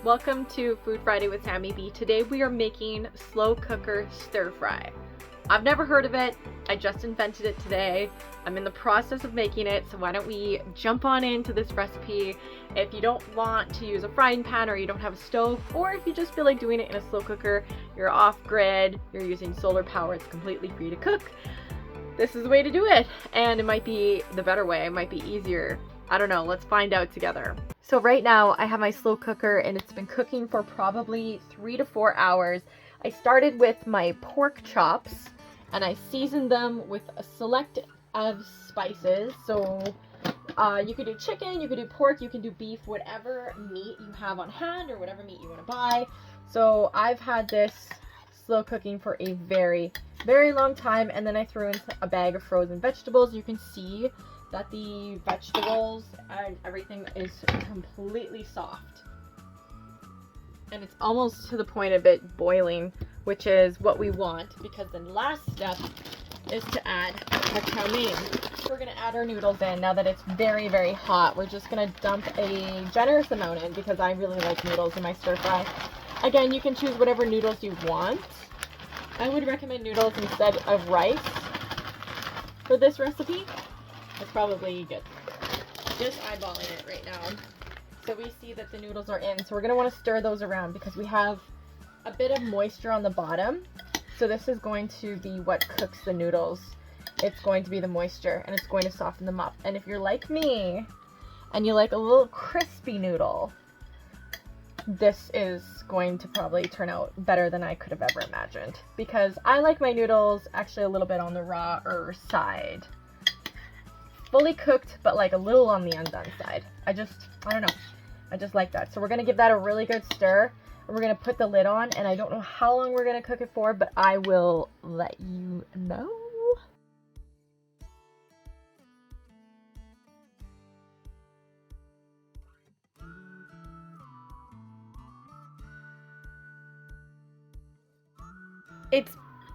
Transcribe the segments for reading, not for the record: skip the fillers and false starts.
Welcome to Food Friday with Samy Bee. Today we are making slow cooker stir fry. I've never heard of it. I just invented it today. I'm in the process of making it, so why don't we jump on into this recipe. If you don't want to use a frying pan or you don't have a stove, or if you just feel like doing it in a slow cooker, you're off grid, you're using solar power, it's completely free to cook, this is the way to do it. And it might be the better way, it might be easier. I don't know, let's find out together. So right now I have my slow cooker and it's been cooking for probably 3 to 4 hours. I started with my pork chops and I seasoned them with a select of spices. So you could do chicken, you could do pork, you can do beef, whatever meat you have on hand or whatever meat you want to buy. So I've had this slow cooking for a very, very long time, and then I threw in a bag of frozen vegetables. You can see that the vegetables and everything is completely soft. And it's almost to the point of it boiling, which is what we want, because the last step is to add our chow mein. We're gonna add our noodles in now that it's very, very hot. We're just gonna dump a generous amount in because I really like noodles in my stir fry. Again, you can choose whatever noodles you want. I would recommend noodles instead of rice for this recipe. It's probably good. Just eyeballing it right now. So we see that the noodles are in. So we're going to want to stir those around because we have a bit of moisture on the bottom. So this is going to be what cooks the noodles. It's going to be the moisture and it's going to soften them up. And if you're like me and you like a little crispy noodle, this is going to probably turn out better than I could have ever imagined. Because I like my noodles actually a little bit on the raw-er side. Fully cooked, but like a little on the undone side. I don't know. I just like that. So we're going to give that a really good stir. And we're going to put the lid on. And I don't know how long we're going to cook it for, but I will let you know.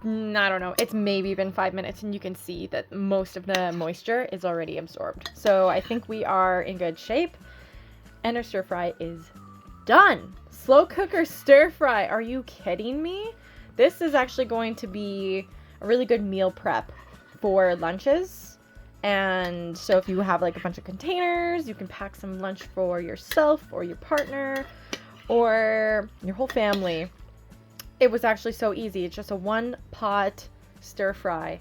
I don't know, it's maybe been 5 minutes and you can see that most of the moisture is already absorbed. So I think we are in good shape and our stir fry is done. Slow cooker stir fry, are you kidding me? This is actually going to be a really good meal prep for lunches. And so if you have like a bunch of containers, you can pack some lunch for yourself or your partner or your whole family. It was actually so easy. It's just a one pot stir fry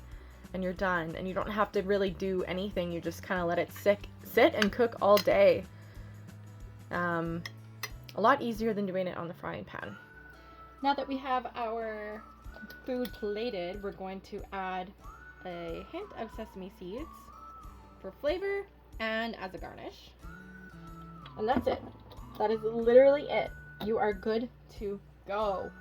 and you're done. And you don't have to really do anything. You just kind of let it sit and cook all day. A lot easier than doing it on the frying pan. Now that we have our food plated, we're going to add a hint of sesame seeds for flavor and as a garnish. And that's it. That is literally it. You are good to go.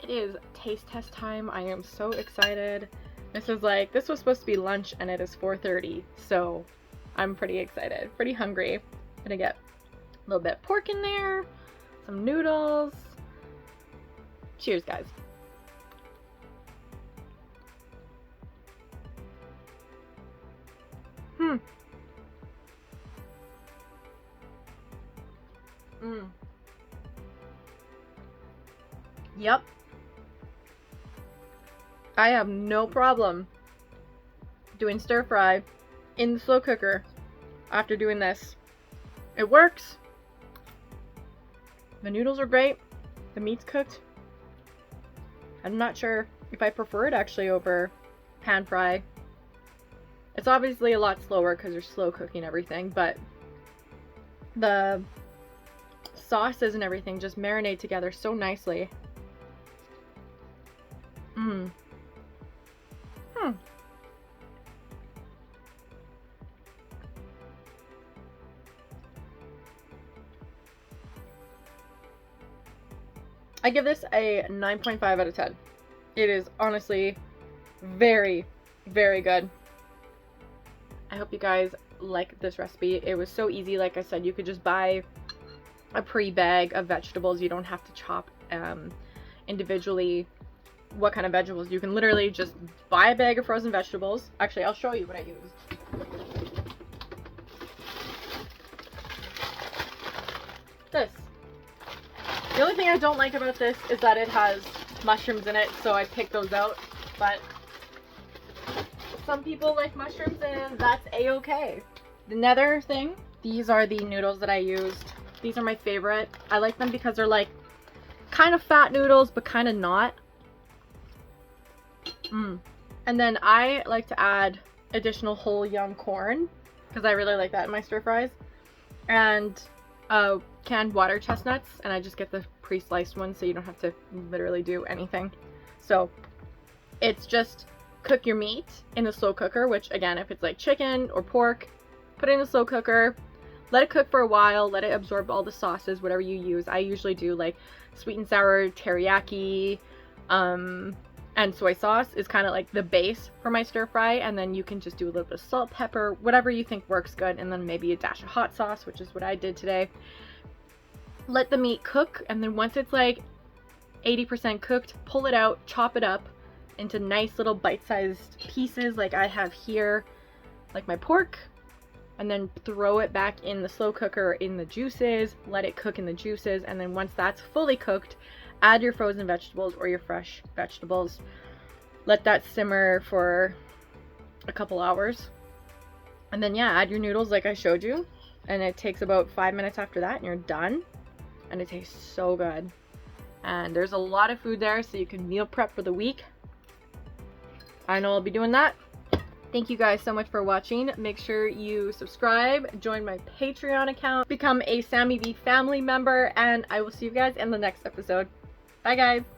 It is taste test time. I am so excited. This was supposed to be lunch and it is 4:30, so I'm pretty excited, pretty hungry. Gonna get a little bit of pork in there, some noodles. Cheers, guys. Yep. I have no problem doing stir fry in the slow cooker after doing this. It works. The noodles are great. The meat's cooked. I'm not sure if I prefer it actually over pan fry. It's obviously a lot slower because you're slow cooking everything, but the sauces and everything just marinate together so nicely. I give this a 9.5 out of 10. It is honestly very, very good. I hope you guys like this recipe. It was so easy. Like I said, you could just buy a pre-bag of vegetables. You don't have to chop individually what kind of vegetables. You can literally just buy a bag of frozen vegetables. Actually, I'll show you what I used. This. The only thing I don't like about this is that it has mushrooms in it, so I picked those out. But some people like mushrooms, and that's a-okay. Another thing, these are the noodles that I used. These are my favorite. I like them because they're like kind of fat noodles, but kind of not. And then I like to add additional whole young corn because I really like that in my stir fries. And canned water chestnuts, and I just get the pre-sliced ones so you don't have to literally do anything. So it's just cook your meat in a slow cooker, which again, if it's like chicken or pork, put it in a slow cooker, let it cook for a while, let it absorb all the sauces, whatever you use. I usually do like sweet and sour teriyaki, and soy sauce is kind of like the base for my stir fry, and then you can just do a little bit of salt, pepper, whatever you think works good, and then maybe a dash of hot sauce, which is what I did today. Let the meat cook, and then once it's like 80% cooked, pull it out, chop it up into nice little bite-sized pieces like I have here, like my pork, and then throw it back in the slow cooker in the juices, let it cook in the juices, and then once that's fully cooked, add your frozen vegetables or your fresh vegetables. Let that simmer for a couple hours, and then yeah, add your noodles like I showed you, and it takes about 5 minutes after that and you're done. And it tastes so good. And there's a lot of food there, so you can meal prep for the week. I know I'll be doing that. Thank you guys so much for watching. Make sure you subscribe, join my Patreon account, become a Samy Bee family member, and I will see you guys in the next episode. Bye guys!